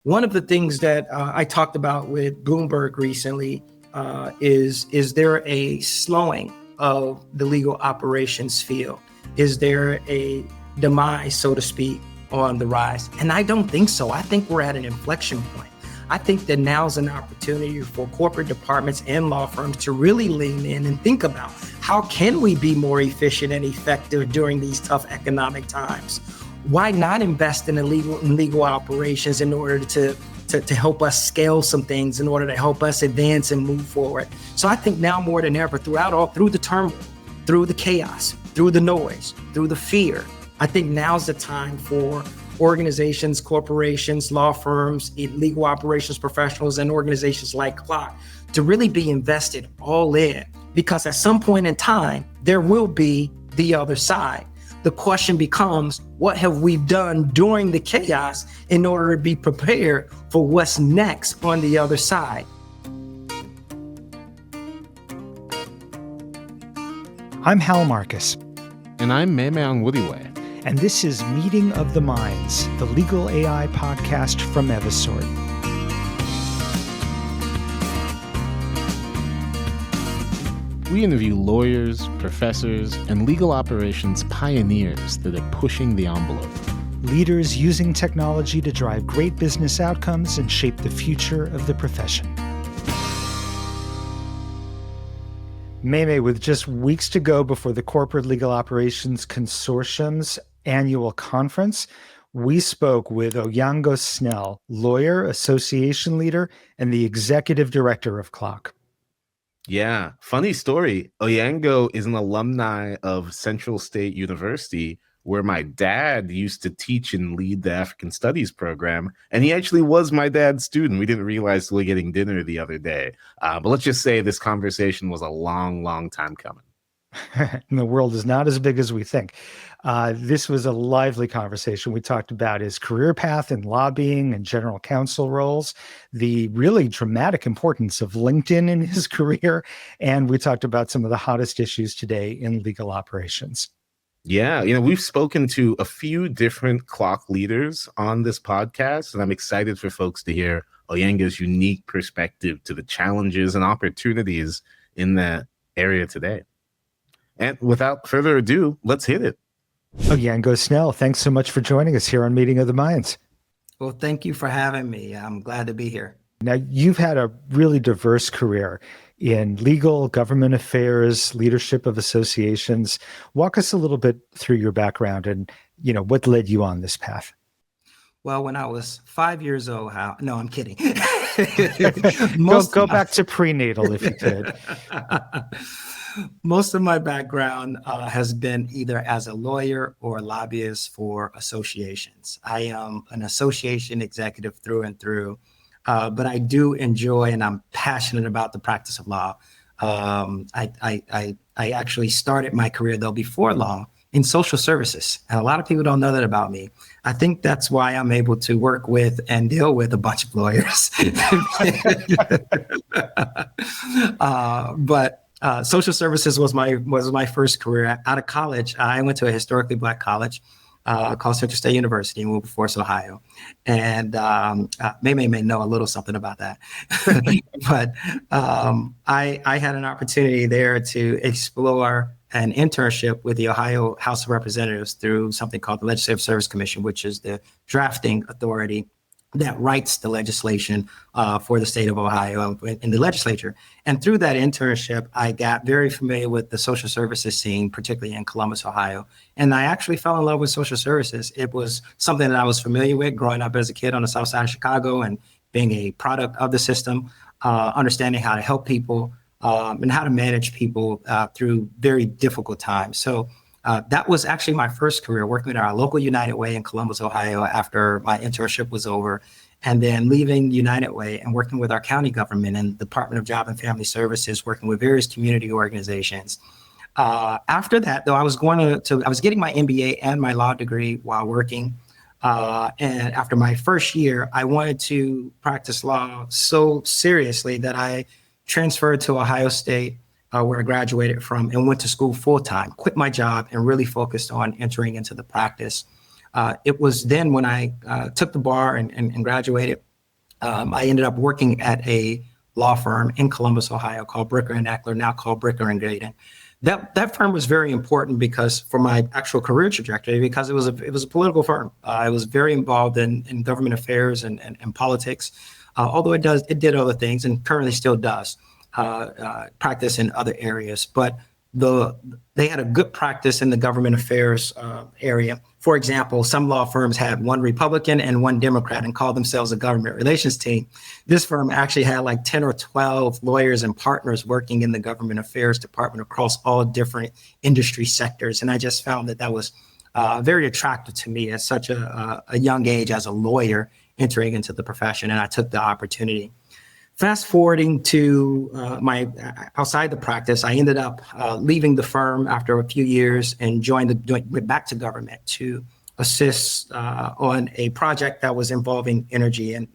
One of the things that I talked about with Bloomberg recently is there a slowing of the legal operations field? Is there a demise, so to speak, on the rise? And I don't think so. I think we're at an inflection point. I think that now's an opportunity for corporate departments and law firms to really lean in and think about how can we be more efficient and effective during these tough economic times? Why not invest in legal operations in order to help us scale some things, in order to help us advance and move forward? So I think now more than ever, through the turmoil, through the chaos, through the noise, through the fear, I think now's the time for organizations, corporations, law firms, legal operations professionals, and organizations like CLOC to really be invested all in, because at some point in time, there will be the other side. The question becomes, what have we done during the chaos in order to be prepared for what's next on the other side? I'm Hal Marcus. And I'm Memme Angwudiwe. And this is Meeting of the Minds, the legal AI podcast from Evisort. We interview lawyers, professors, and legal operations pioneers that are pushing the envelope. Leaders using technology to drive great business outcomes and shape the future of the profession. Meme, with just weeks to go before the Corporate Legal Operations Consortium's annual conference, we spoke with Oyango Snell, lawyer, association leader, and the executive director of CLOC. Yeah, funny story. Oyango is an alumni of Central State University, where my dad used to teach and lead the African Studies program. And he actually was my dad's student. We didn't realize till we were getting dinner the other day. But let's just say this conversation was a long, long time coming. And the world is not as big as we think. This was a lively conversation. We talked about his career path in lobbying and general counsel roles, the really dramatic importance of LinkedIn in his career, and we talked about some of the hottest issues today in legal operations. Yeah, we've spoken to a few different CLOC leaders on this podcast, and I'm excited for folks to hear Oyango's unique perspective to the challenges and opportunities in that area today. And without further ado, let's hit it. Oyango Snell, thanks so much for joining us here on Meeting of the Minds. Well, thank you for having me. I'm glad to be here. Now, you've had a really diverse career in legal, government affairs, leadership of associations. Walk us a little bit through your background and, what led you on this path. Well, when I was 5 years old, no, I'm kidding. Go back to prenatal if you could. Most of my background has been either as a lawyer or a lobbyist for associations. I am an association executive through and through, but I do enjoy and I'm passionate about the practice of law. I actually started my career, though, before law in social services. And a lot of people don't know that about me. I think that's why I'm able to work with and deal with a bunch of lawyers. But social services was my first career. Out of college, I went to a historically Black college called Central State University in Wilberforce, Ohio. And Meme may know a little something about that. But I had an opportunity there to explore an internship with the Ohio House of Representatives through something called the Legislative Service Commission, which is the drafting authority that writes the legislation for the state of Ohio in the legislature. And through that internship, I got very familiar with the social services scene, particularly in Columbus, Ohio. And I actually fell in love with social services. It was something that I was familiar with growing up as a kid on the south side of Chicago and being a product of the system, understanding how to help people and how to manage people through very difficult times. So that was actually my first career, working at our local United Way in Columbus, Ohio, after my internship was over, and then leaving United Way and working with our county government and the Department of Job and Family Services, working with various community organizations. After that, though, I was getting my MBA and my law degree while working. And after my first year, I wanted to practice law so seriously that I transferred to Ohio State, where I graduated from, and went to school full-time, quit my job, and really focused on entering into the practice. It was then when I took the bar and graduated I ended up working at a law firm in Columbus, Ohio called Bricker and Eckler, now called Bricker and Graydon. That firm was very important because for my actual career trajectory, because it was a political firm. I was very involved in government affairs and politics, although it did other things and currently still does practice in other areas. But they had a good practice in the government affairs area. For example, some law firms had one Republican and one Democrat and called themselves a government relations team. This firm actually had like 10 or 12 lawyers and partners working in the government affairs department across all different industry sectors. And I just found that was very attractive to me at such a young age as a lawyer entering into the profession. And I took the opportunity. Fast forwarding to outside the practice, I ended up leaving the firm after a few years and went back to government to assist on a project that was involving energy. And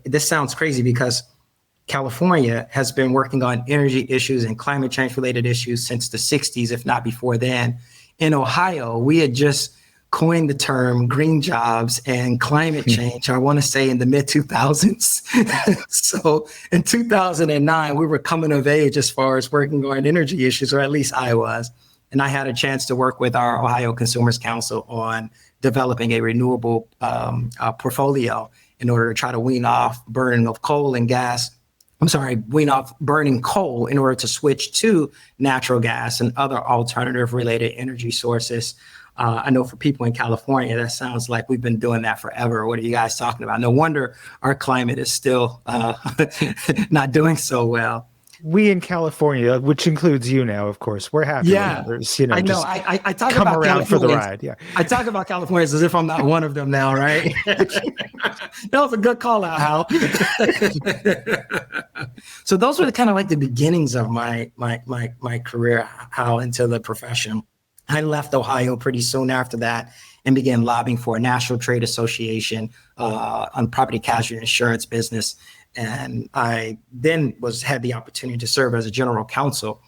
this sounds crazy because California has been working on energy issues and climate change related issues since the 60s, if not before then. In Ohio, we had just coined the term green jobs and climate change, I want to say in the mid 2000s. So in 2009, we were coming of age as far as working on energy issues, or at least I was. And I had a chance to work with our Ohio Consumers Council on developing a renewable portfolio in order to try to wean off burning of coal and gas. Wean off burning coal in order to switch to natural gas and other alternative related energy sources. I know for people in California, that sounds like we've been doing that forever. What are you guys talking about? No wonder our climate is still not doing so well. We in California, which includes you now, of course, we're happy when others, I know. Just I talk come about around for the ride. Yeah, I talk about Californians as if I'm not one of them now, right? That was a good call out, Hal. So those were kind of like the beginnings of my career, Hal, into the profession. I left Ohio pretty soon after that and began lobbying for a national trade association on property casualty insurance business. And I then had the opportunity to serve as a general counsel.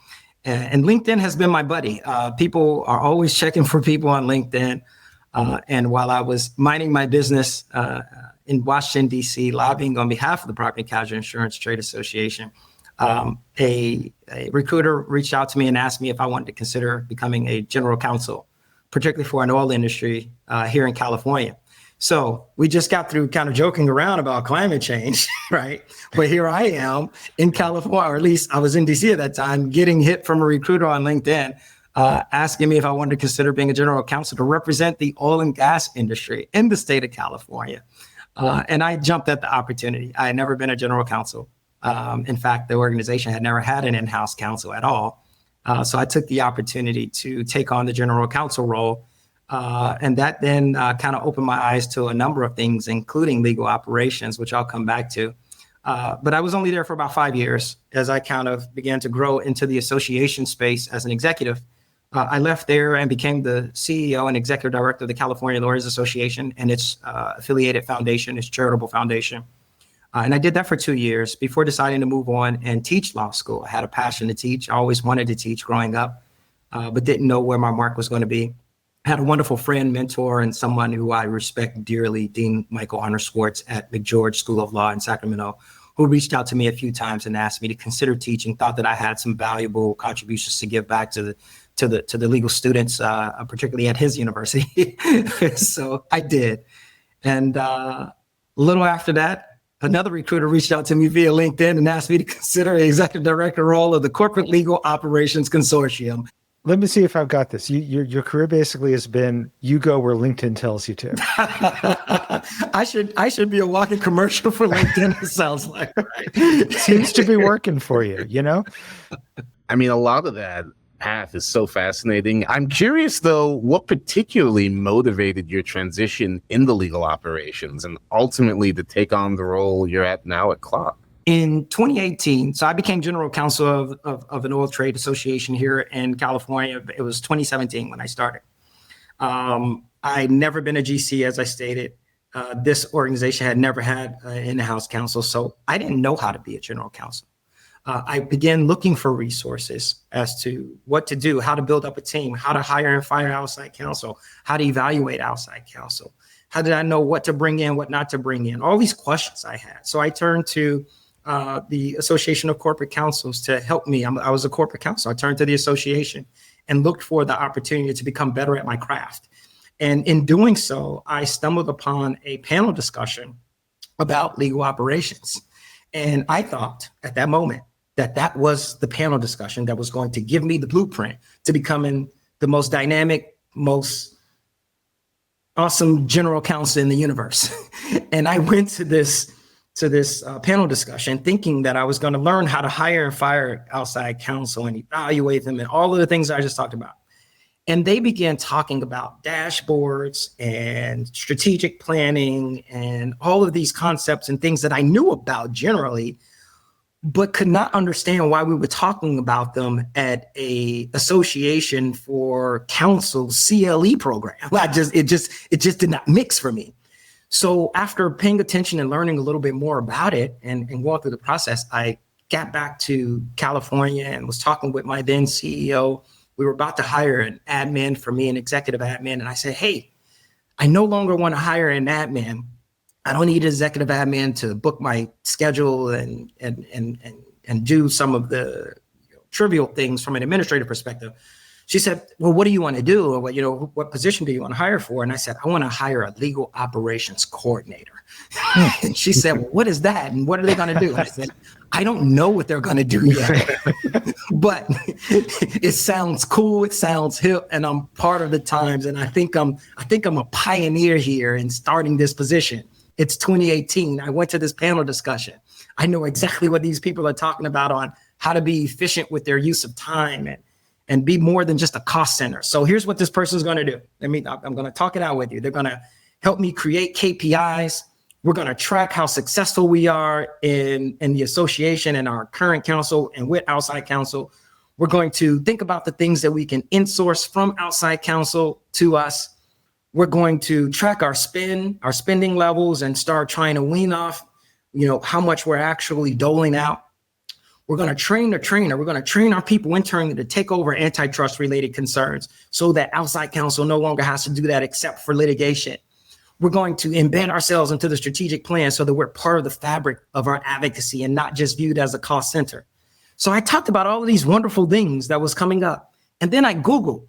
And LinkedIn has been my buddy. People are always checking for people on LinkedIn. And while I was minding my business in Washington, D.C., lobbying on behalf of the Property Casualty Insurance Trade Association, a recruiter reached out to me and asked me if I wanted to consider becoming a general counsel, particularly for an oil industry here in California. So we just got through kind of joking around about climate change, right? But here I am in California, or at least I was in DC at that time, getting hit from a recruiter on LinkedIn, asking me if I wanted to consider being a general counsel to represent the oil and gas industry in the state of California. And I jumped at the opportunity. I had never been a general counsel. In fact, the organization had never had an in-house counsel at all. So I took the opportunity to take on the general counsel role. And that then kind of opened my eyes to a number of things, including legal operations, which I'll come back to. But I was only there for about 5 years as I kind of began to grow into the association space as an executive. I left there and became the CEO and executive director of the California Lawyers Association and its affiliated foundation, its charitable foundation. And I did that for 2 years before deciding to move on and teach law school. I had a passion to teach. I always wanted to teach growing up, but didn't know where my mark was going to be. I had a wonderful friend, mentor, and someone who I respect dearly, Dean Michael Honor Schwartz at McGeorge School of Law in Sacramento, who reached out to me a few times and asked me to consider teaching, thought that I had some valuable contributions to give back to the legal students, particularly at his university. So I did. And a little after that, another recruiter reached out to me via LinkedIn and asked me to consider the executive director role of the Corporate Legal Operations Consortium. Let me see if I've got this. Your career basically has been you go where LinkedIn tells you to. I should be a walking commercial for LinkedIn. It sounds like, right? Seems to be working for you, you know? I mean, a lot of that path is so fascinating. I'm curious, though, what particularly motivated your transition in the legal operations and ultimately to take on the role you're at now at CLOC? In 2018, so I became general counsel of an oil trade association here in California. It was 2017 when I started. I'd never been a GC, as I stated. This organization had never had an in-house counsel, so I didn't know how to be a general counsel. I began looking for resources as to what to do, how to build up a team, how to hire and fire outside counsel, how to evaluate outside counsel, How did I know what to bring in, what not to bring in? All these questions I had. So I turned to the Association of Corporate Counsels to help me. I was a corporate counsel. I turned to the association and looked for the opportunity to become better at my craft. And in doing so, I stumbled upon a panel discussion about legal operations. And I thought at that moment that that was the panel discussion that was going to give me the blueprint to becoming the most dynamic, most awesome general counsel in the universe. And I went to this panel discussion thinking that I was going to learn how to hire and fire outside counsel and evaluate them and all of the things I just talked about. And they began talking about dashboards and strategic planning and all of these concepts and things that I knew about generally, but could not understand why we were talking about them at a association for counsel CLE program. It just did not mix for me. So after paying attention and learning a little bit more about it and going through the process, I got back to California and was talking with my then CEO. We were about to hire an admin for me, an executive admin. And I said, hey, I no longer want to hire an admin. I don't need an executive admin to book my schedule and do some of the trivial things from an administrative perspective. She said, well, what do you want to do? Or what position do you want to hire for? And I said, I want to hire a legal operations coordinator. And she said, well, what is that? And what are they going to do? And I said, I don't know what they're going to do yet, but it sounds cool. It sounds hip, and I'm part of the times. And I think I'm a pioneer here in starting this position. It's 2018. I went to this panel discussion. I know exactly what these people are talking about on how to be efficient with their use of time and be more than just a cost center. So here's what this person is going to do. I'm going to talk it out with you. They're going to help me create KPIs. We're going to track how successful we are in the association and our current counsel and with outside counsel. We're going to think about the things that we can insource from outside counsel to us. We're going to track our spending levels and start trying to wean off, how much we're actually doling out. We're going to train the trainer. We're going to train our people internally to take over antitrust related concerns so that outside counsel no longer has to do that except for litigation. We're going to embed ourselves into the strategic plan so that we're part of the fabric of our advocacy and not just viewed as a cost center. So I talked about all of these wonderful things that was coming up. And then I Googled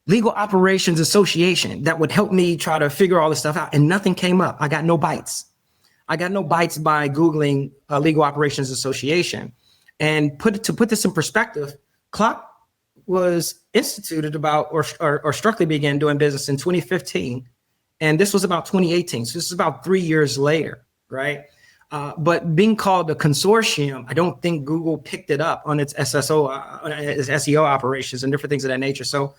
Legal Operations Association that would help me try to figure all this stuff out. And nothing came up. I got no bites. by Googling Legal Operations Association. And to put this in perspective, CLOC was instituted or strictly began doing business in 2015. And this was about 2018. So this is about 3 years later, right? But being called a consortium, I don't think Google picked it up on its its SEO operations and different things of that nature. So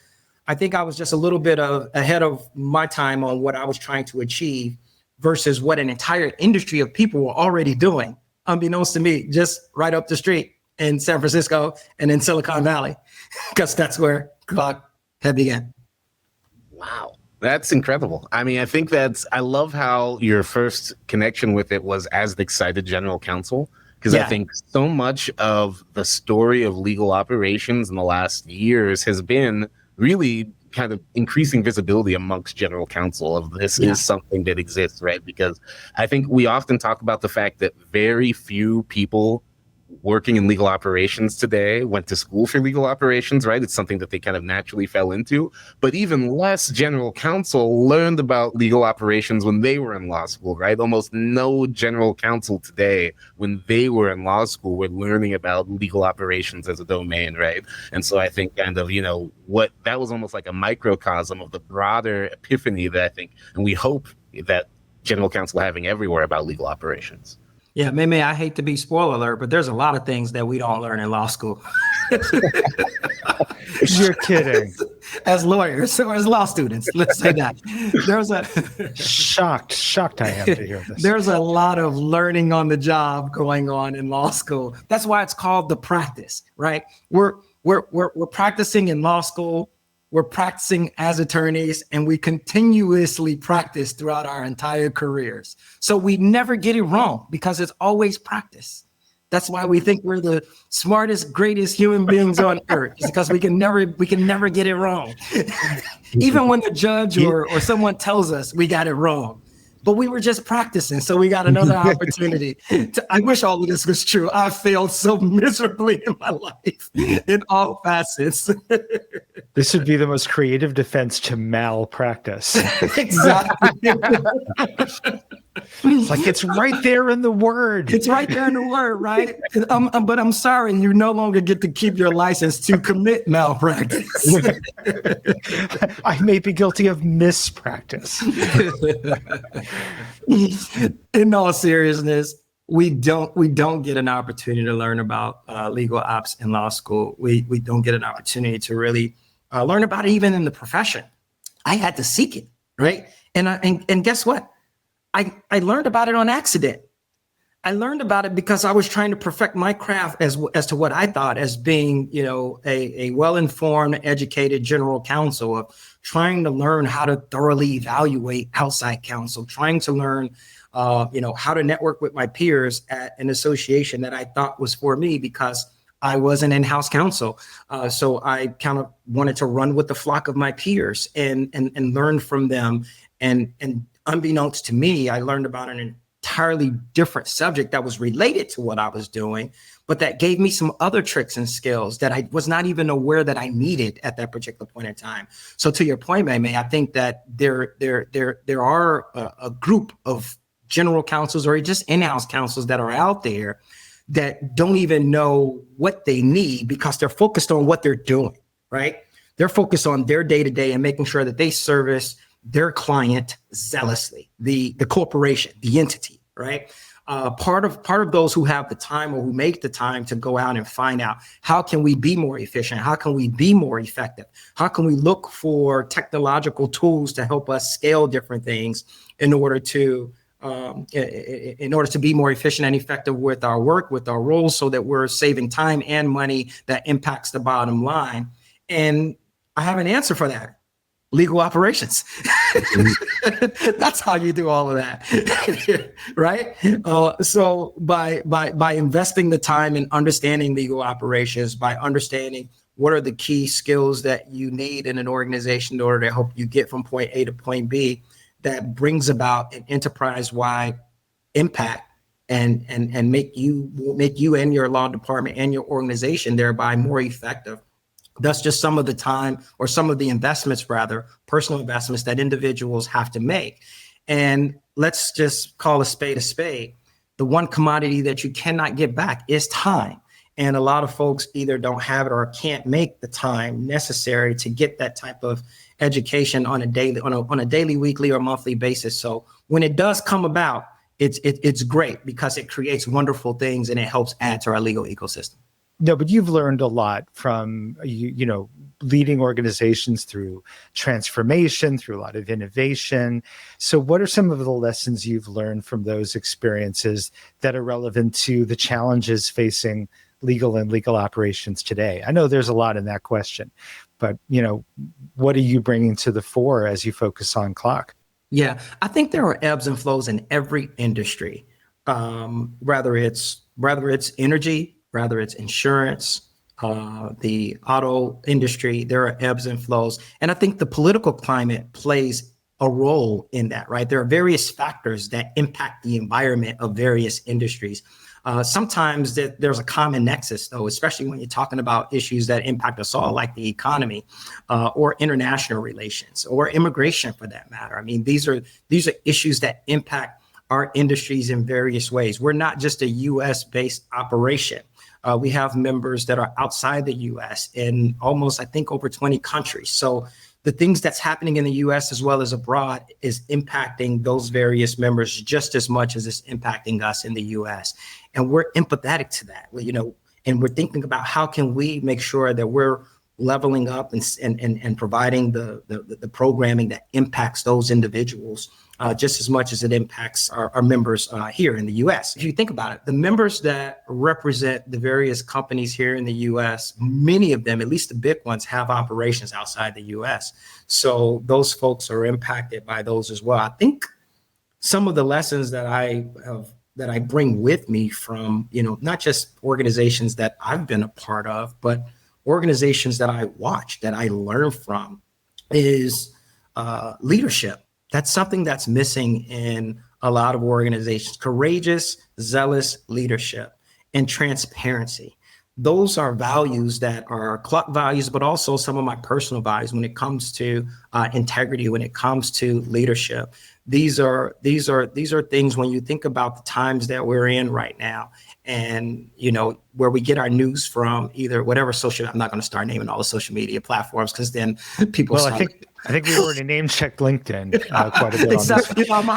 I think I was just a little bit ahead of my time on what I was trying to achieve versus what an entire industry of people were already doing, unbeknownst to me, just right up the street in San Francisco and in Silicon Valley, because that's where CLOC had began. Wow. That's incredible. I mean, I love how your first connection with it was as the excited general counsel, because I think so much of the story of legal operations in the last years has been really kind of increasing visibility amongst general counsel of this is something that exists, right? Because I think we often talk about the fact that very few people working in legal operations today went to school for legal operations, right? It's something that they kind of naturally fell into. But even less general counsel learned about legal operations when they were in law school, right? Almost no general counsel today, when they were in law school, were learning about legal operations as a domain, right? And so I think kind of, what that was almost like a microcosm of the broader epiphany that I think, and we hope that general counsel are having everywhere about legal operations. Yeah, Meme, I hate to be spoiler alert, but there's a lot of things that we don't learn in law school. You're kidding. As lawyers or as law students, let's say that. There's a shocked I am to hear this. There's a lot of learning on the job going on in law school. That's why it's called the practice, right? We're practicing in law school. We're practicing as attorneys, and we continuously practice throughout our entire careers. So we never get it wrong because it's always practice. That's why we think we're the smartest, greatest human beings on earth. It's because we can never get it wrong. Even when the judge or someone tells us we got it wrong. But we were just practicing, so we got another opportunity. I wish all of this was true. I failed so miserably in my life in all facets. This would be the most creative defense to malpractice. Exactly. It's like, it's right there in the word. It's right there in the word, right? But I'm sorry, you no longer get to keep your license to commit malpractice. I may be guilty of mispractice. In all seriousness, we don't get an opportunity to learn about legal ops in law school. We don't get an opportunity to really learn about it even in the profession. I had to seek it, right? And guess what? I learned about it on accident. I learned about it because I was trying to perfect my craft as to what I thought as being, a well-informed, educated general counsel, of trying to learn how to thoroughly evaluate outside counsel, trying to learn, how to network with my peers at an association that I thought was for me because I was an in-house counsel. So I kind of wanted to run with the flock of my peers and learn from them. And unbeknownst to me, I learned about an entirely different subject that was related to what I was doing, but that gave me some other tricks and skills that I was not even aware that I needed at that particular point in time. So to your point, Meme, I think that there are a group of general counsels or just in-house counsels that are out there that don't even know what they need because they're focused on what they're doing, right? They're focused on their day-to-day and making sure that they service their client zealously, the corporation, the entity, right? Part of those who have the time or who make the time to go out and find out how can we be more efficient? How can we be more effective? How can we look for technological tools to help us scale different things in order to be more efficient and effective with our work, with our roles, so that we're saving time and money that impacts the bottom line? And I have an answer for that. Legal operations. That's how you do all of that, right? So by investing the time in understanding legal operations, by understanding what are the key skills that you need in an organization in order to help you get from point A to point B, that brings about an enterprise-wide impact and make you and your law department and your organization thereby more effective. That's just some of the time, or some of the investments, rather, personal investments that individuals have to make. And let's just call a spade a spade. The one commodity that you cannot get back is time. And a lot of folks either don't have it or can't make the time necessary to get that type of education on a daily, weekly, or monthly basis. So when it does come about, it's great because it creates wonderful things and it helps add to our legal ecosystem. No, but you've learned a lot from, leading organizations through transformation, through a lot of innovation. So what are some of the lessons you've learned from those experiences that are relevant to the challenges facing legal and legal operations today? I know there's a lot in that question, but, what are you bringing to the fore as you focus on CLOC? Yeah, I think there are ebbs and flows in every industry, whether it's energy, whether it's insurance, the auto industry. There are ebbs and flows. And I think the political climate plays a role in that, right? There are various factors that impact the environment of various industries. Sometimes there's a common nexus, though, especially when you're talking about issues that impact us all, like the economy, or international relations, or immigration, for that matter. I mean, these are issues that impact our industries in various ways. We're not just a U.S.-based operation. We have members that are outside the U.S. in almost, I think, over 20 countries. So the things that's happening in the U.S. as well as abroad is impacting those various members just as much as it's impacting us in the U.S. And we're empathetic to that, and we're thinking about how can we make sure that we're leveling up and providing the programming that impacts those individuals just as much as it impacts our members here in the U.S. If you think about it, the members that represent the various companies here in the U.S., many of them, at least the big ones, have operations outside the U.S. So those folks are impacted by those as well. I think some of the lessons that I bring with me from, not just organizations that I've been a part of, but organizations that I watch, that I learn from, is leadership. That's something that's missing in a lot of organizations. Courageous, zealous leadership and transparency. Those are values that are CLOC values, but also some of my personal values when it comes to integrity, when it comes to leadership. These are things when you think about the times that we're in right now, and where we get our news from, either whatever social. I'm not going to start naming all the social media platforms, because then people. Well, I think we've already name checked LinkedIn quite a bit on this. I'm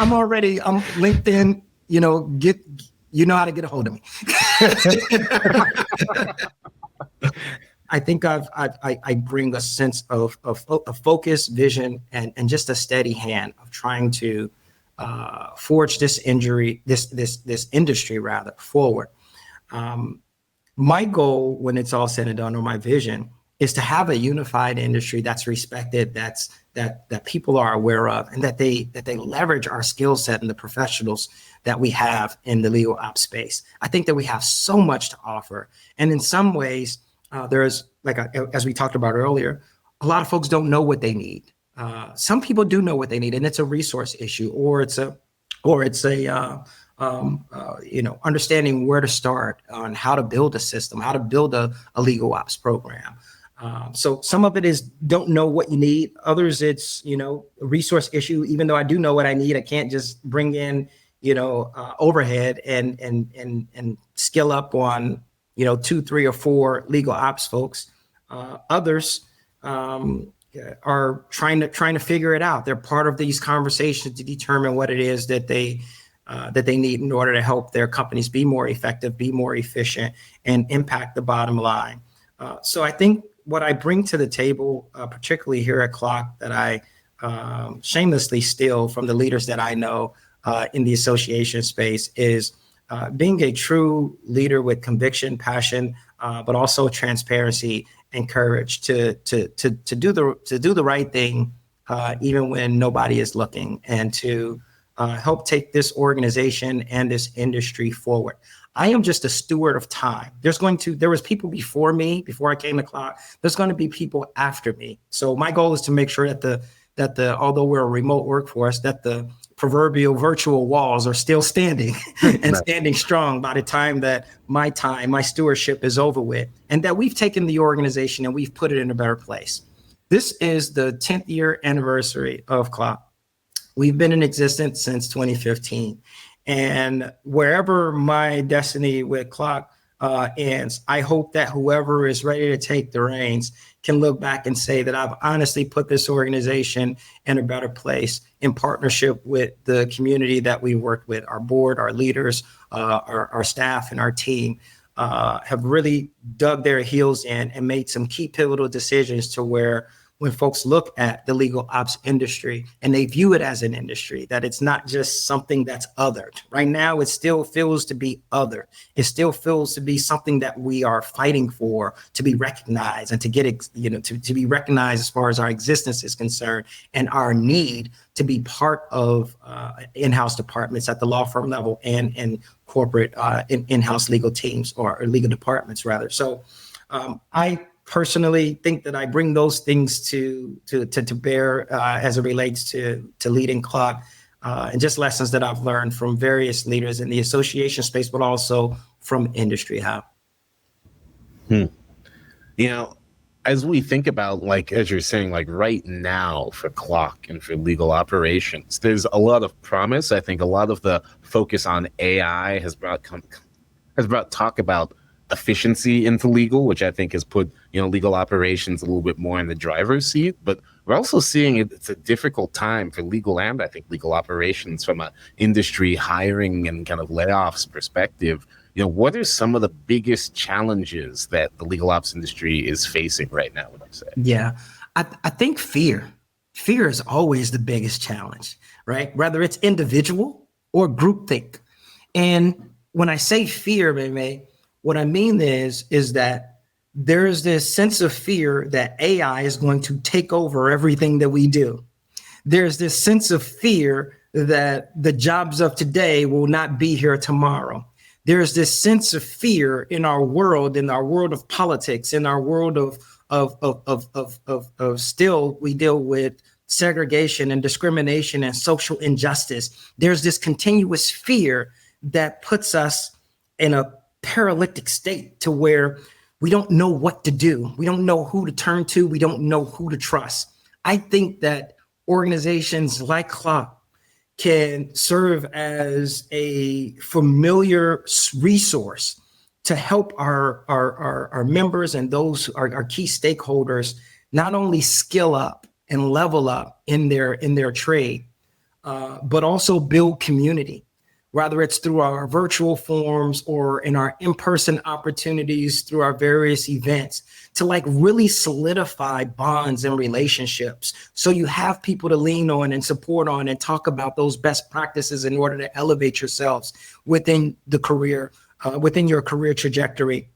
LinkedIn. You know how to get a hold of me. I think I bring a sense of focus, vision, and just a steady hand of trying to forge this industry rather forward. My goal, when it's all said and done, or my vision, is to have a unified industry that's respected, that people are aware of, and that they leverage our skill set and the professionals that we have in the legal ops space. I think that we have so much to offer, and in some ways, there's as we talked about earlier, a lot of folks don't know what they need. Some people do know what they need, and it's a resource issue, or it's a understanding where to start on how to build a system, how to build a legal ops program. So some of it is don't know what you need. Others, it's, a resource issue. Even though I do know what I need, I can't just bring in, overhead and skill up on, 2, 3, or 4 legal ops folks. Others are trying to figure it out. They're part of these conversations to determine what it is that they need in order to help their companies be more effective, be more efficient, and impact the bottom line. So I think what I bring to the table, particularly here at CLOC, that I shamelessly steal from the leaders that I know in the association space, is being a true leader with conviction, passion, but also transparency and courage to do the right thing, even when nobody is looking, and to help take this organization and this industry forward. I am just a steward of time. There was people before me, before I came to CLOC. There's going to be people after me. So my goal is to make sure that although we're a remote workforce, that the proverbial virtual walls are still standing and standing strong by the time that my stewardship is over with, and that we've taken the organization and we've put it in a better place. This is the 10th year anniversary of CLOC. We've been in existence since 2015. And wherever my destiny with CLOC ends, I hope that whoever is ready to take the reins can look back and say that I've honestly put this organization in a better place, in partnership with the community that we worked with. Our board, our leaders, our staff, and our team have really dug their heels in and made some key pivotal decisions to where, when folks look at the legal ops industry and they view it as an industry, that it's not just something that's othered. Right now, it still feels to be other. It still feels to be something that we are fighting for, to be recognized, and to get, to be recognized as far as our existence is concerned, and our need to be part of in-house departments at the law firm level and in corporate in-house legal teams, or legal departments rather. So I personally think that I bring those things to bear as it relates to leading CLOC, and just lessons that I've learned from various leaders in the association space, but also from industry. As we think about, as you're saying, right now for CLOC and for legal operations, there's a lot of promise. I think a lot of the focus on AI has brought talk about efficiency into legal, which I think has put legal operations a little bit more in the driver's seat. But we're also seeing it's a difficult time for legal, and I think legal operations from an industry hiring and kind of layoffs perspective. What are some of the biggest challenges that the legal ops industry is facing right now, would I say? Yeah, I think fear is always the biggest challenge, right? Whether it's individual or groupthink. And when I say fear, Meme, what I mean is that there's this sense of fear that AI is going to take over everything that we do. There's this sense of fear that the jobs of today will not be here tomorrow. There's this sense of fear in our world of politics, in our world of still we deal with segregation and discrimination and social injustice. There's this continuous fear that puts us in a paralytic state to where we don't know what to do. We don't know who to turn to. We don't know who to trust. I think that organizations like CLOC can serve as a familiar resource to help our members and those our key stakeholders not only skill up and level up in their trade, but also build community, whether it's through our virtual forums or in our in-person opportunities through our various events, to like really solidify bonds and relationships. So you have people to lean on and support on and talk about those best practices in order to elevate yourselves within the career, within your career trajectory.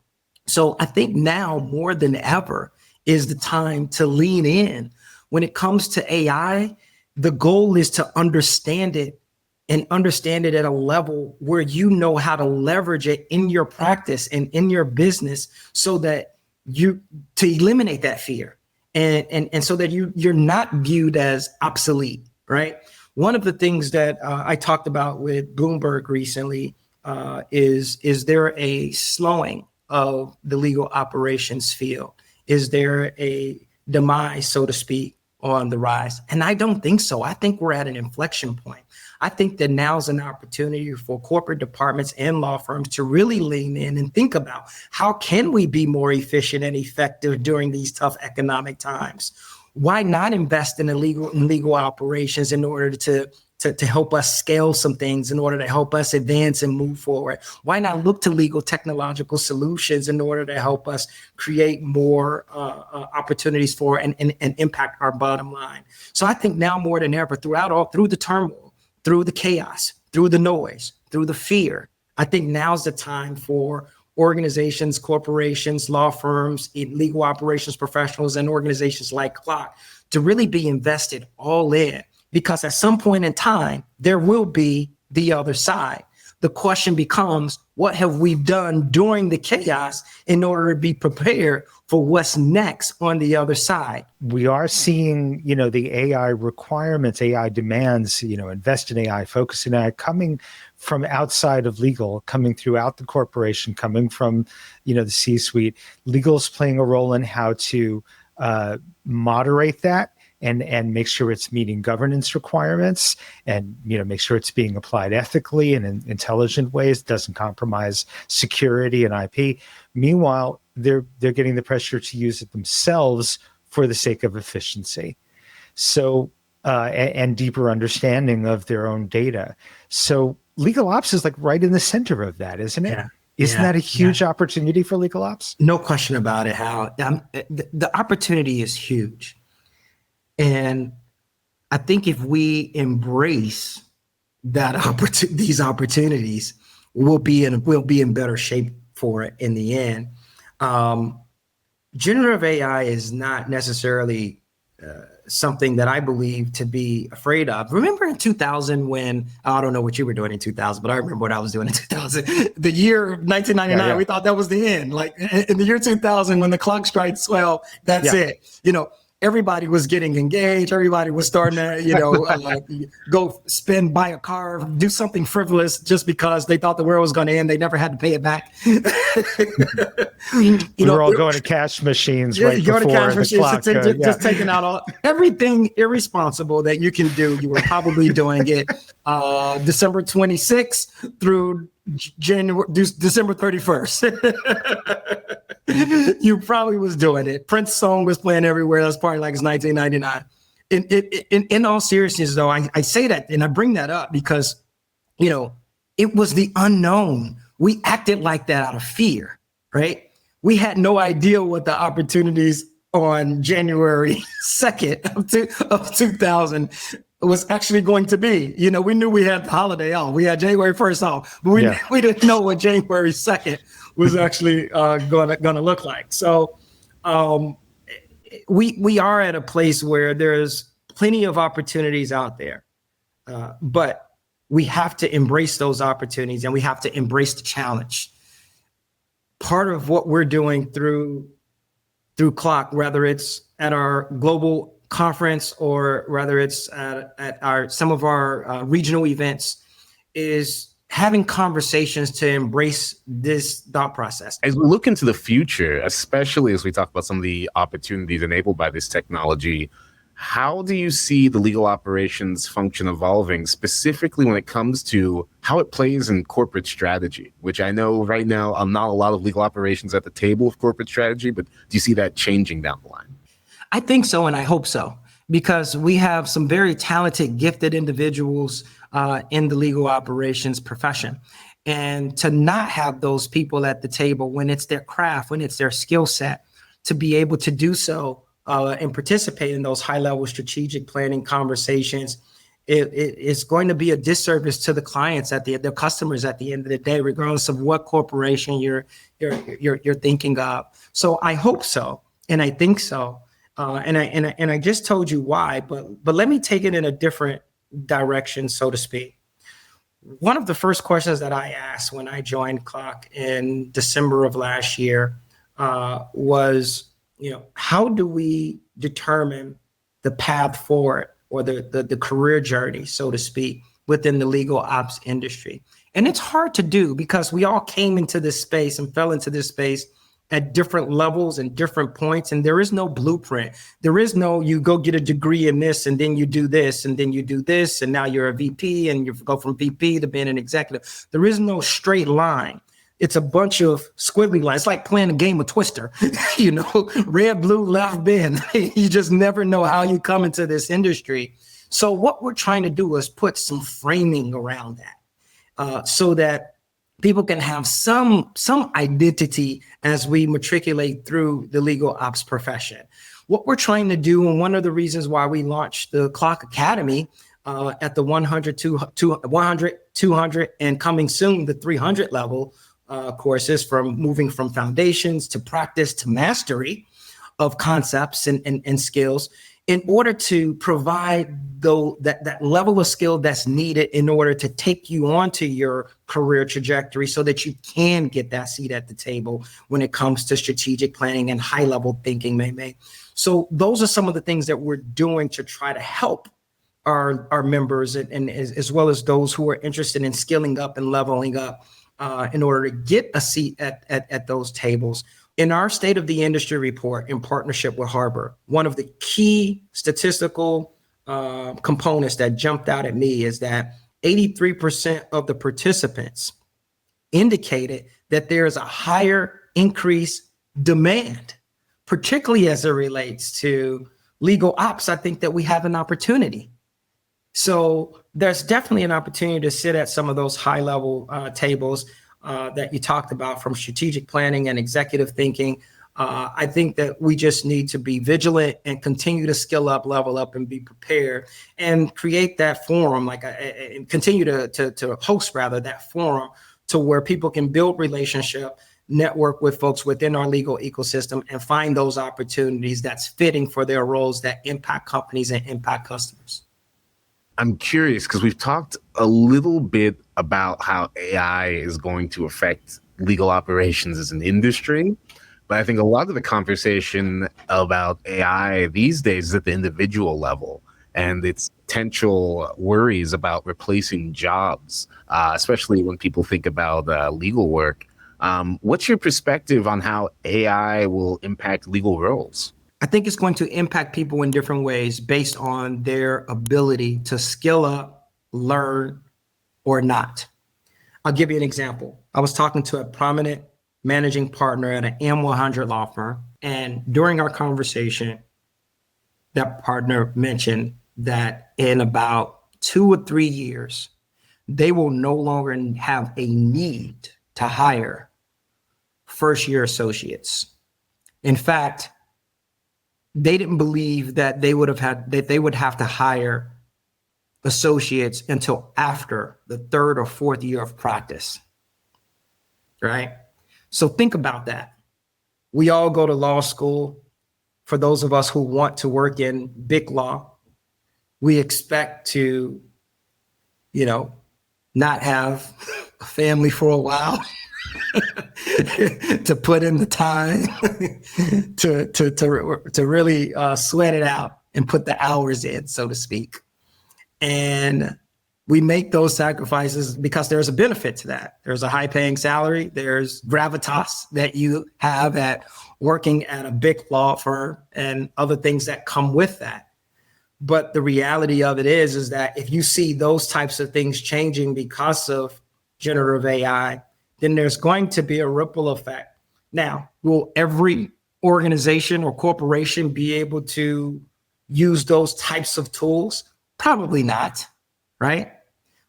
So I think now more than ever is the time to lean in. When it comes to AI, the goal is to understand it and understand it at a level where you know how to leverage it in your practice and in your business so that to eliminate that fear and so that you're not viewed as obsolete, right? One of the things that I talked about with Bloomberg recently is there a slowing of the legal operations field? Is there a demise, so to speak, on the rise? And I don't think so. I think we're at an inflection point. I think that now's an opportunity for corporate departments and law firms to really lean in and think about how can we be more efficient and effective during these tough economic times? Why not invest in legal operations in order to help us scale some things, in order to help us advance and move forward? Why not look to legal technological solutions in order to help us create more opportunities for and impact our bottom line? So I think now more than ever, through the turmoil, through the chaos, through the noise, through the fear, I think now's the time for organizations, corporations, law firms, legal operations professionals, and organizations like CLOC to really be invested all in. Because at some point in time, there will be the other side. The question becomes, what have we done during the chaos in order to be prepared for what's next on the other side? We are seeing, the AI requirements, AI demands, invest in AI, focus in AI, coming from outside of legal, coming throughout the corporation, coming from, the C-suite. Legal's playing a role in how to moderate that and make sure it's meeting governance requirements and, make sure it's being applied ethically and in intelligent ways, doesn't compromise security and IP. Meanwhile, they're getting the pressure to use it themselves for the sake of efficiency. So, and deeper understanding of their own data. So legal ops is like right in the center of that, isn't it? Yeah. Isn't that a huge opportunity for legal ops? No question about it, Hal. The opportunity is huge. And I think if we embrace these opportunities, we'll be in better shape for it in the end. Generative AI is not necessarily something that I believe to be afraid of. Remember in 2000 when, I don't know what you were doing in 2000, but I remember what I was doing in 2000. The year 1999, we thought that was the end. Like in the year 2000, when the clock strikes 12, that's it. Everybody was getting engaged. Everybody was starting to, go buy a car, do something frivolous just because they thought the world was going to end. They never had to pay it back. We were all going to cash machines right before the clock. Just taking out everything irresponsible that you can do. You were probably doing it December 26th through December 31st. You probably was doing it. Prince's song was playing everywhere. That's probably like it's 1999. In all seriousness, though, I say that and I bring that up because, it was the unknown. We acted like that out of fear, right? We had no idea what the opportunities on January 2nd of 2000 was actually going to be. We knew we had the holiday off. We had January 1st off, but we didn't know what January 2nd was actually gonna look like. So we are at a place where there's plenty of opportunities out there. But we have to embrace those opportunities and we have to embrace the challenge. Part of what we're doing through CLOC, whether it's at our global conference or whether it's at some of our regional events, is having conversations to embrace this thought process. As we look into the future, especially as we talk about some of the opportunities enabled by this technology, how do you see the legal operations function evolving, specifically when it comes to how it plays in corporate strategy, which I know right now not a lot of legal operations at the table of corporate strategy, but do you see that changing down the line? I think so, and I hope so, because we have some very talented, gifted individuals in the legal operations profession. And to not have those people at the table when it's their craft, when it's their skill set, to be able to do so and participate in those high-level strategic planning conversations, it's going to be a disservice to the clients the customers at the end of the day, regardless of what corporation you're thinking of. So I hope so, and I think so, and I just told you why, but let me take it in a different direction, so to speak. One of the first questions that I asked when I joined CLOC in December of last year was, how do we determine the path forward or the career journey, so to speak, within the legal ops industry? And it's hard to do because we all came into this space and fell into this space at different levels and different points. And there is no blueprint. There is no, you go get a degree in this and then you do this and then you do this. And now you're a VP and you go from VP to being an executive. There is no straight line. It's a bunch of squiggly lines. It's like playing a game of Twister, red, blue, left, bend. You just never know how you come into this industry. So what we're trying to do is put some framing around that so that people can have some identity as we matriculate through the legal ops profession. What we're trying to do, and one of the reasons why we launched the CLOC Academy at the 100, 200, and coming soon, the 300 level courses, from moving from foundations to practice to mastery of concepts and skills, in order to provide that level of skill that's needed in order to take you onto your career trajectory so that you can get that seat at the table when it comes to strategic planning and high level thinking, Memme. So those are some of the things that we're doing to try to help our members and as well as those who are interested in skilling up and leveling up in order to get a seat at those tables. In our State of the Industry report, in partnership with Harbor, one of the key statistical components that jumped out at me is that 83% of the participants indicated that there is a higher increased demand, particularly as it relates to legal ops. I think that we have an opportunity. So there's definitely an opportunity to sit at some of those high level tables that you talked about, from strategic planning and executive thinking. I think that we just need to be vigilant and continue to skill up, level up, and be prepared, and create that forum, and continue to host that forum to where people can build relationship, network with folks within our legal ecosystem, and find those opportunities that's fitting for their roles that impact companies and impact customers. I'm curious because we've talked a little bit about how AI is going to affect legal operations as an industry, but I think a lot of the conversation about AI these days is at the individual level and its potential worries about replacing jobs, especially when people think about legal work. What's your perspective on how AI will impact legal roles? I think it's going to impact people in different ways based on their ability to skill up, learn, or not. I'll give you an example. I was talking to a prominent managing partner at an M100 law firm, and during our conversation, that partner mentioned that in about 2 or 3 years, they will no longer have a need to hire first-year associates. In fact, they didn't believe that they would have to hire associates until after the 3rd or 4th year of practice, right? So think about that. We all go to law school. For those of us who want to work in big law, we expect to not have a family for a while, to put in the time, to really sweat it out and put the hours in, so to speak. And we make those sacrifices because there's a benefit to that. There's a high paying salary. There's gravitas that you have at working at a big law firm and other things that come with that. But the reality of it is that if you see those types of things changing because of generative AI, then there's going to be a ripple effect. Now, will every organization or corporation be able to use those types of tools? Probably not, right?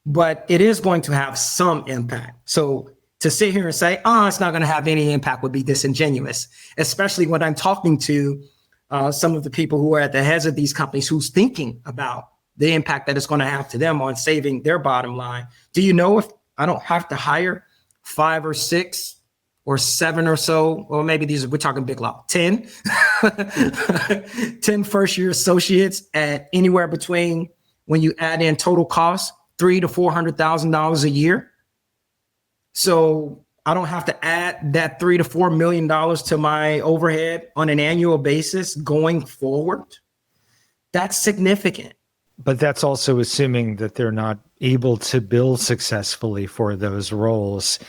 But it is going to have some impact. So to sit here and say, oh, it's not going to have any impact would be disingenuous, especially when I'm talking to some of the people who are at the heads of these companies who's thinking about the impact that it's going to have to them on saving their bottom line. Do you know if I don't have to hire 5 or 6 or 7 or so, or maybe we're talking big law, 10, 10 first-year associates at anywhere between, when you add in total costs, $300,000 to $400,000 a year. So I don't have to add that $3 to $4 million to my overhead on an annual basis going forward. That's significant. But that's also assuming that they're not able to bill successfully for those roles.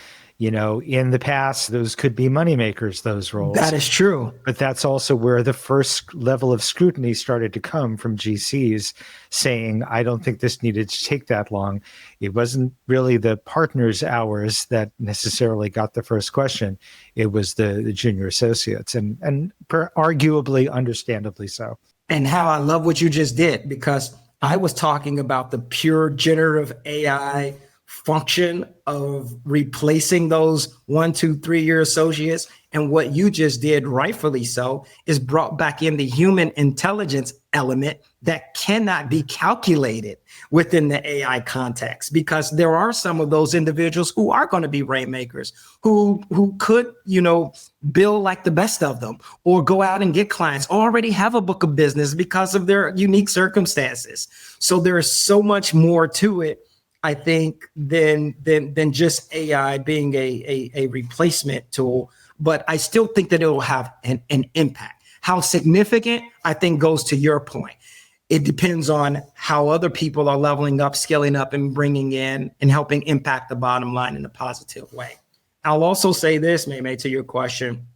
In the past, those could be moneymakers, those roles. That is true. But that's also where the first level of scrutiny started to come from GCs saying, I don't think this needed to take that long. It wasn't really the partners' hours that necessarily got the first question. It was the junior associates, and arguably, understandably so. And how I love what you just did, because I was talking about the pure generative AI function of replacing those 1, 2, 3-year associates. And what you just did, rightfully so, is brought back in the human intelligence element that cannot be calculated within the AI context, because there are some of those individuals who are going to be rainmakers, who could, bill like the best of them, or go out and get clients, or already have a book of business because of their unique circumstances. So there is so much more to it, I think, than just AI being a replacement tool. But I still think that it will have an impact. How significant, I think, goes to your point. It depends on how other people are leveling up, scaling up, and bringing in and helping impact the bottom line in a positive way. I'll also say this, Meme, to your question,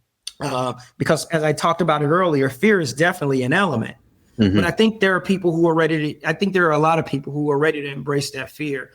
because as I talked about it earlier, fear is definitely an element. Mm-hmm. But I think there are people who are there are a lot of people who are ready to embrace that fear.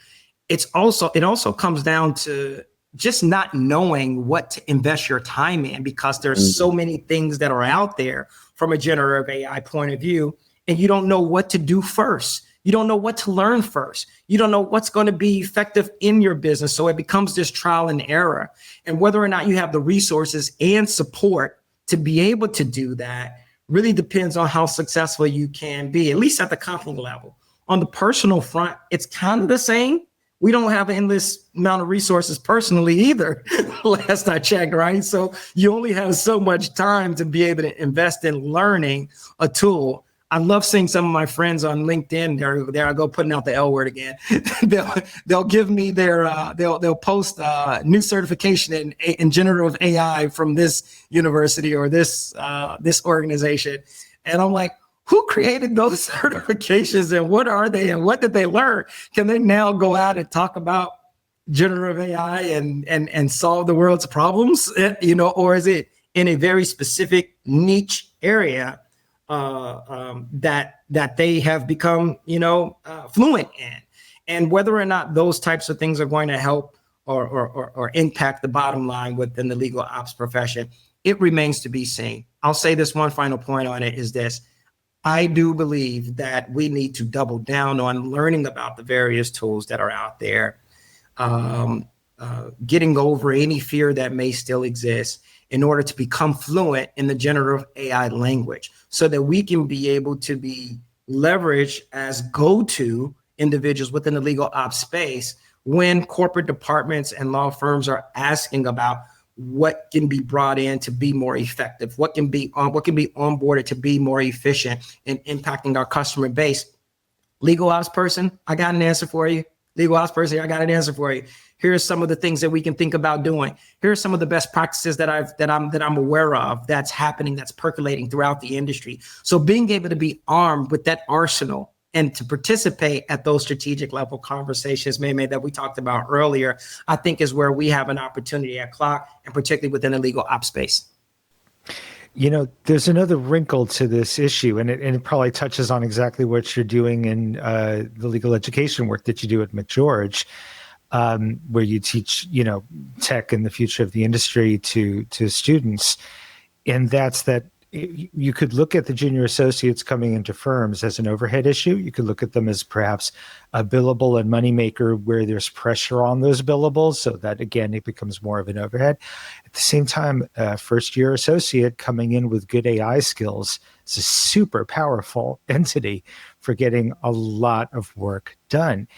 It also comes down to just not knowing what to invest your time in, because there's so many things that are out there from a generative AI point of view, and you don't know what to do first. You don't know what to learn first. You don't know what's going to be effective in your business. So it becomes this trial and error. And whether or not you have the resources and support to be able to do that really depends on how successful you can be, at least at the company level. On the personal front, it's kind of the same. We don't have an endless amount of resources personally either, last I checked, right? So you only have so much time to be able to invest in learning a tool. I love seeing some of my friends on LinkedIn. There I go, putting out the L word again. they'll give me they'll post new certification in generative AI from this university or this organization, and I'm like, who created those certifications, and what are they, and what did they learn? Can they now go out and talk about generative AI and solve the world's problems, or is it in a very specific niche area that they have become, fluent in? And whether or not those types of things are going to help or impact the bottom line within the legal ops profession, it remains to be seen. I'll say this one final point on it is this. I do believe that we need to double down on learning about the various tools that are out there, getting over any fear that may still exist in order to become fluent in the generative AI language, so that we can be able to be leveraged as go-to individuals within the legal ops space when corporate departments and law firms are asking about what can be brought in to be more effective, what can be onboarded to be more efficient in impacting our customer base. Legal ops person, I got an answer for you. legal ops person, I got an answer for you. Here's some of the things that we can think about doing. Here are some of the best practices that I'm aware of that's happening, that's percolating throughout the industry. So being able to be armed with that arsenal and to participate at those strategic level conversations, Meme, that we talked about earlier, I think is where we have an opportunity at CLOC, and particularly within the legal ops space. There's another wrinkle to this issue, and it probably touches on exactly what you're doing in the legal education work that you do at McGeorge, where you teach, tech and the future of the industry to students. And that's that you could look at the junior associates coming into firms as an overhead issue. You could look at them as perhaps a billable and moneymaker where there's pressure on those billables, so that, again, it becomes more of an overhead. At the same time, a first-year associate coming in with good AI skills is a super powerful entity for getting a lot of work done.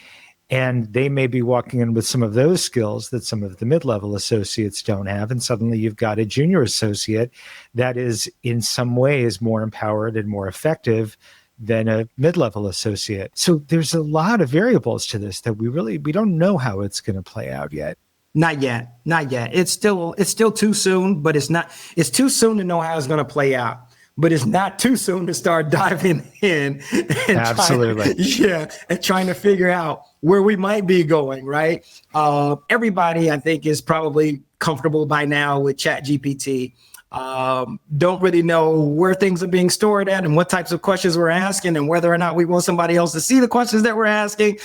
And they may be walking in with some of those skills that some of the mid-level associates don't have. And suddenly you've got a junior associate that is in some ways more empowered and more effective than a mid-level associate. So there's a lot of variables to this that we don't know how it's going to play out yet. Not yet. It's still too soon, but it's too soon to know how it's going to play out. But it's not too soon to start diving in and absolutely trying to figure out where we might be going, right? Everybody, I think, is probably comfortable by now with ChatGPT. Don't really know where things are being stored at and what types of questions we're asking and whether or not we want somebody else to see the questions that we're asking.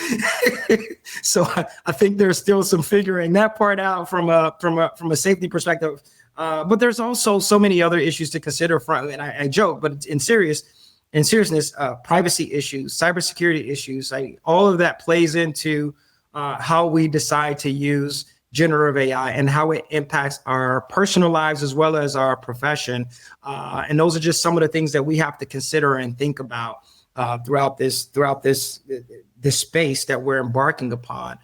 So I think there's still some figuring that part out from a safety perspective. But there's also so many other issues to consider. And I joke, but in seriousness, privacy issues, cybersecurity issues, all of that plays into how we decide to use generative AI and how it impacts our personal lives as well as our profession. And those are just some of the things that we have to consider and think about throughout this space that we're embarking upon.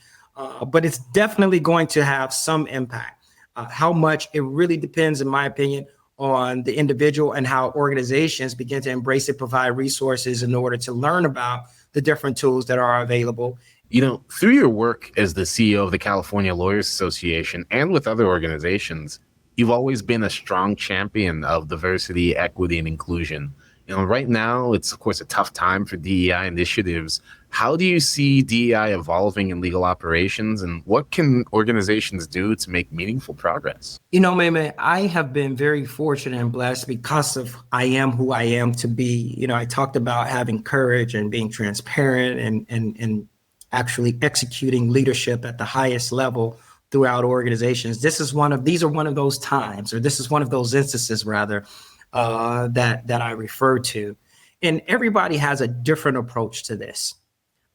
But it's definitely going to have some impact. How much, it really depends, in my opinion, on the individual and how organizations begin to embrace it, provide resources in order to learn about the different tools that are available. Through your work as the CEO of the California Lawyers Association and with other organizations, you've always been a strong champion of diversity, equity, and inclusion. Right now, it's, of course, a tough time for DEI initiatives. How do you see DEI evolving in legal operations, and what can organizations do to make meaningful progress? Meme, I have been very fortunate and blessed because of I am who I am to be. I talked about having courage and being transparent and actually executing leadership at the highest level throughout organizations. These are one of those times, or this is one of those instances, rather, that I refer to. And everybody has a different approach to this.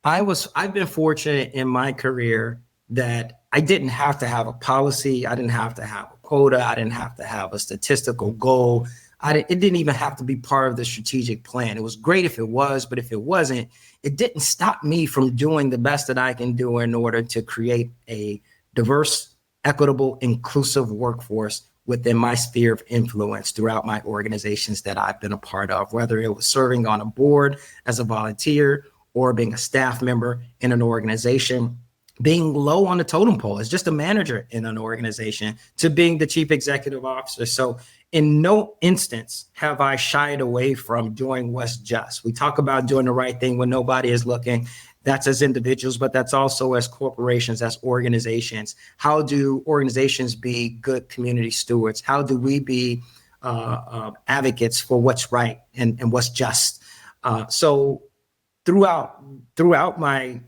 I've been fortunate in my career that I didn't have to have a policy. I didn't have to have a quota. I didn't have to have a statistical goal. It didn't even have to be part of the strategic plan. It was great if it was, but if it wasn't, it didn't stop me from doing the best that I can do in order to create a diverse, equitable, inclusive workforce within my sphere of influence throughout my organizations that I've been a part of, whether it was serving on a board as a volunteer or being a staff member in an organization, being low on the totem pole as just a manager in an organization, to being the chief executive officer. So in no instance have I shied away from doing what's just. We talk about doing the right thing when nobody is looking. That's as individuals, but that's also as corporations, as organizations. How do organizations be good community stewards? How do we be advocates for what's right and what's just? So throughout my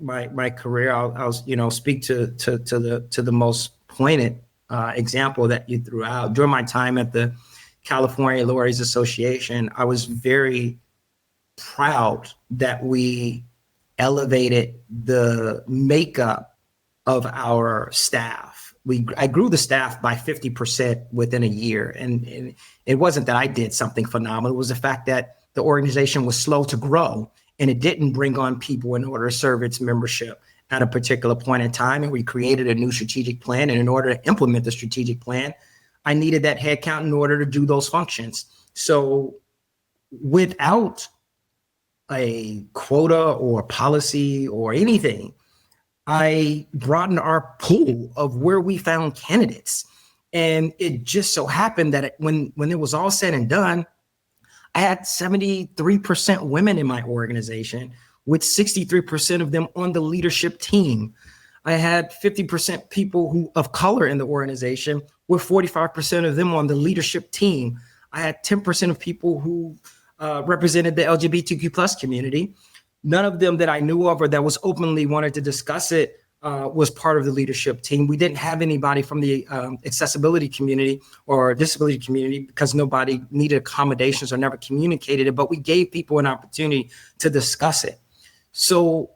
career, I'll speak to the most poignant example that you threw out. During my time at the California Lawyers Association, I was very proud that we elevated the makeup of our staff. I grew the staff by 50% within a year. And it wasn't that I did something phenomenal. It was the fact that the organization was slow to grow and it didn't bring on people in order to serve its membership at a particular point in time. And we created a new strategic plan. And in order to implement the strategic plan, I needed that headcount in order to do those functions. So without a quota or policy or anything, I broadened our pool of where we found candidates. And it just so happened that when it was all said and done, I had 73% women in my organization, with 63% of them on the leadership team. I had 50% people of color in the organization, with 45% of them on the leadership team. I had 10% of people who represented the LGBTQ plus community. None of them that I knew of or that was openly wanted to discuss it was part of the leadership team. We didn't have anybody from the accessibility community or disability community because nobody needed accommodations or never communicated it, but we gave people an opportunity to discuss it. So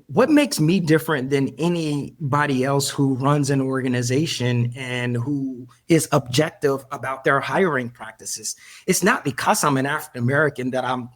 what makes me different than anybody else who runs an organization and who is objective about their hiring practices? It's not because I'm an African American that I'm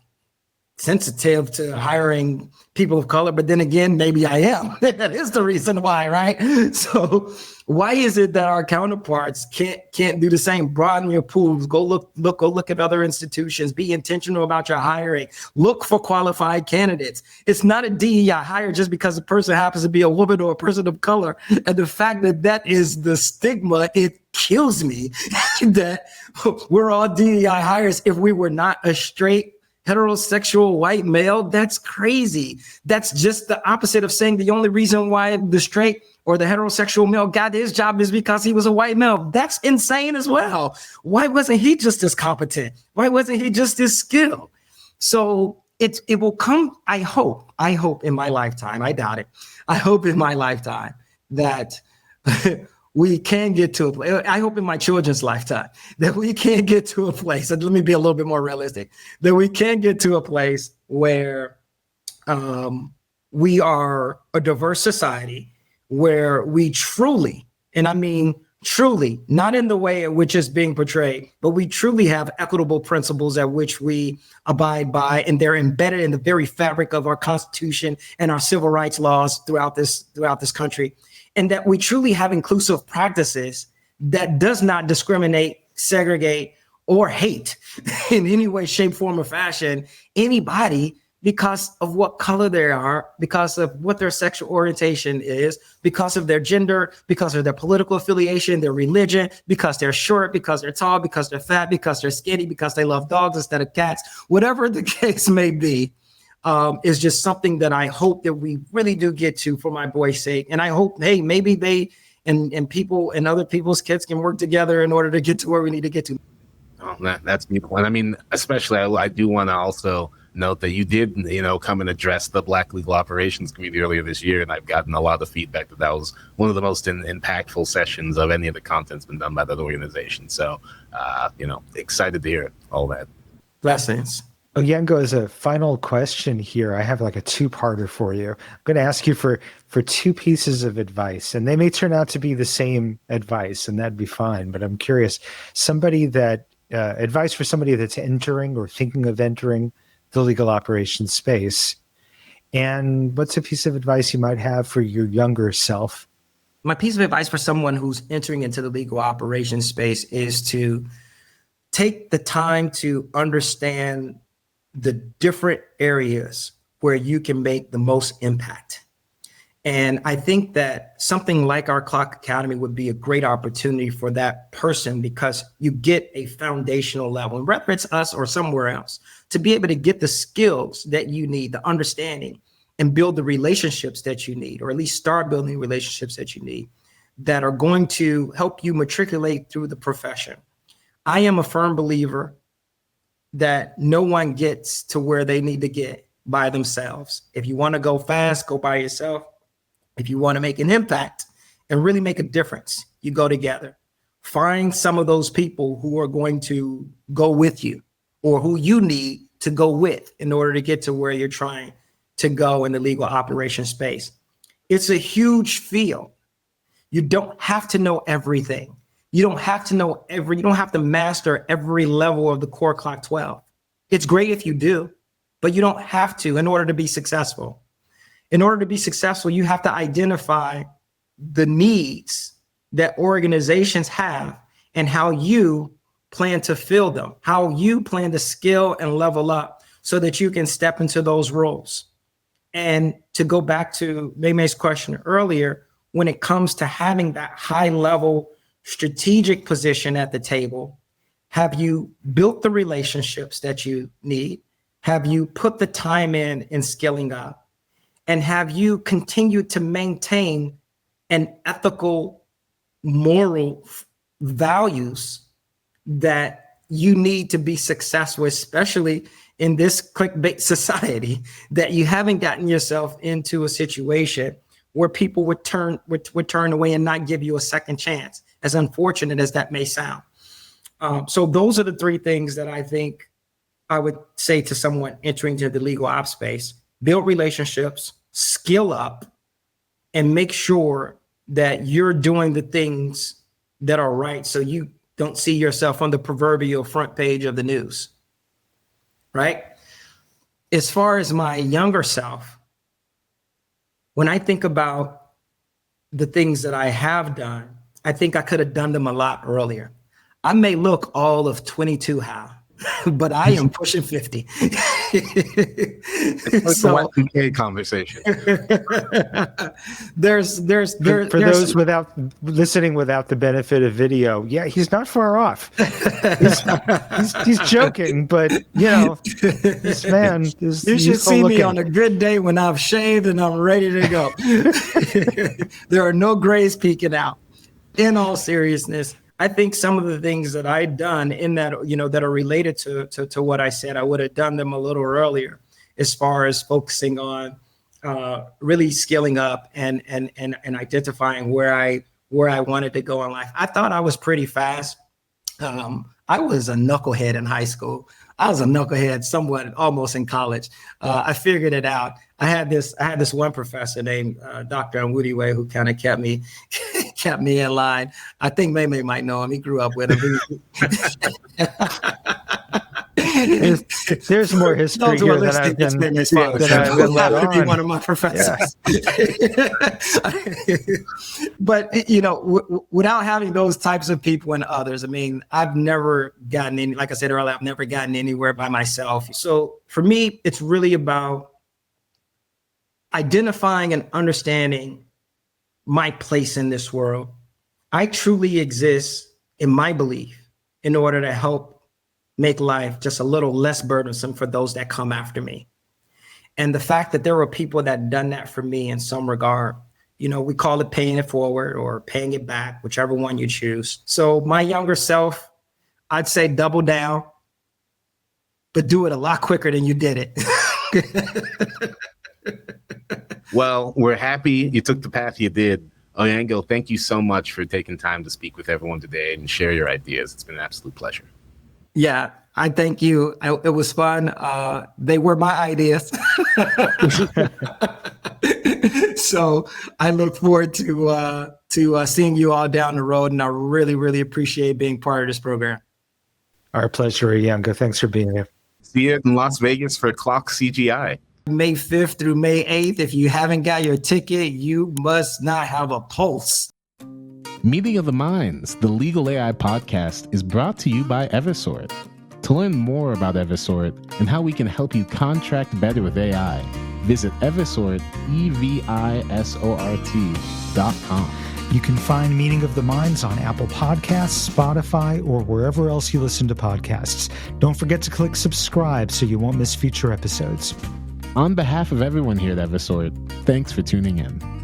sensitive to hiring people of color, but then again, maybe I am. That is the reason why, right? So why is it that our counterparts can't do the same? Broaden your pools, go look at other institutions, be intentional about your hiring, look for qualified candidates. It's not a DEI hire just because a person happens to be a woman or a person of color. And the fact that is the stigma, it kills me that we're all DEI hires if we were not a straight heterosexual white male. That's crazy. That's just the opposite of saying the only reason why the straight or the heterosexual male got his job is because he was a white male. That's insane as well. Why wasn't he just as competent? Why wasn't he just as skilled? So it will come, I hope in my lifetime, I doubt it. I hope in my lifetime that we can get to a place, I hope in my children's lifetime, that we can get to a place, and let me be a little bit more realistic, that we can get to a place where we are a diverse society, where we truly, and I mean truly, not in the way in which it's being portrayed, but we truly have equitable principles at which we abide by, and they're embedded in the very fabric of our Constitution and our civil rights laws throughout this country. And that we truly have inclusive practices that does not discriminate, segregate, or hate in any way, shape, form, or fashion anybody because of what color they are, because of what their sexual orientation is, because of their gender, because of their political affiliation, their religion, because they're short, because they're tall, because they're fat, because they're skinny, because they love dogs instead of cats, whatever the case may be. Is just something that I hope that we really do get to for my boys' sake. And I hope, hey, maybe they and people and other people's kids can work together in order to get to where we need to get to. Oh, that's beautiful. And I mean, especially I do want to also note that you did, come and address the Black legal operations community earlier this year. And I've gotten a lot of feedback that was one of the most impactful sessions of any of the content's been done by that organization. So, excited to hear all that. Blessings. Oyango, as a final question here, I have like a two-parter for you. I'm going to ask you for two pieces of advice, and they may turn out to be the same advice, and that'd be fine. But I'm curious, advice for somebody that's entering or thinking of entering the legal operations space, and what's a piece of advice you might have for your younger self? My piece of advice for someone who's entering into the legal operations space is to take the time to understand the different areas where you can make the most impact. And I think that something like our CLOC Academy would be a great opportunity for that person, because you get a foundational level, and whether it's us or somewhere else, to be able to get the skills that you need, the understanding, and build the relationships that you need, or at least start building relationships that you need, that are going to help you matriculate through the profession. I am a firm believer that no one gets to where they need to get by themselves. If you want to go fast, go by yourself. If you want to make an impact and really make a difference, you go together. Find some of those people who are going to go with you, or who you need to go with in order to get to where you're trying to go in the legal operations space. It's a huge field. You don't have to know everything. You don't have to master every level of the core CLOC 12. It's great if you do, but you don't have to in order to be successful. In order to be successful, you have to identify the needs that organizations have and how you plan to fill them, how you plan to skill and level up so that you can step into those roles. And to go back to May's question earlier, when it comes to having that high level strategic position at the table, have you built the relationships that you need? Have you put the time in skilling up? And have you continued to maintain an ethical, moral values that you need to be successful, especially in this clickbait society, that you haven't gotten yourself into a situation where people would turn away and not give you a second chance, as unfortunate as that may sound. So those are the three things that I think I would say to someone entering into the legal ops space: build relationships, skill up, and make sure that you're doing the things that are right, so you don't see yourself on the proverbial front page of the news, right? As far as my younger self, when I think about the things that I have done, I think I could have done them a lot earlier. I may look all of 22, Hal, but I am pushing 50. It's a Y2K conversation. There's For those listening without the benefit of video, yeah, he's not far off. He's joking, but this man is. You should see me on a good day when I've shaved and I'm ready to go. There are no grays peeking out. In all seriousness, I think some of the things that I've done in that, that are related to what I said, I would have done them a little earlier, as far as focusing on really skilling up and identifying where I wanted to go in life. I thought I was pretty fast. I was a knucklehead in high school. I was a knucklehead somewhat almost in college. I figured it out. I had this one professor named Dr. Nwudiwe who kind of kept me in line. I think May might know him. He grew up with him. There's more history here than I've been let on. Be one of my professors. Yeah. But without having those types of people and others, I mean, I've never gotten any. Like I said earlier, I've never gotten anywhere by myself. So for me, it's really about identifying and understanding my place in this world. I truly exist, in my belief, in order to help make life just a little less burdensome for those that come after me. And the fact that there were people that done that for me in some regard, we call it paying it forward or paying it back, whichever one you choose. So my younger self, I'd say double down, but do it a lot quicker than you did it. Well, we're happy you took the path you did. Oyango, thank you so much for taking time to speak with everyone today and share your ideas. It's been an absolute pleasure. Yeah, I thank you. It was fun. They were my ideas. So I look forward to seeing you all down the road. And I really, really appreciate being part of this program. Our pleasure, Oyango. Thanks for being here. See you in Las Vegas for CLOC CGI. May 5th through May 8th. If you haven't got your ticket, you must not have a pulse. Meeting of the Minds, the Legal AI podcast, is brought to you by Eversort. To learn more about Eversort and how we can help you contract better with AI, visit Eversort, EVISORT.com. You can find Meeting of the Minds on Apple Podcasts, Spotify, or wherever else you listen to podcasts. Don't forget to click subscribe so you won't miss future episodes. On behalf of everyone here at Eversort, thanks for tuning in.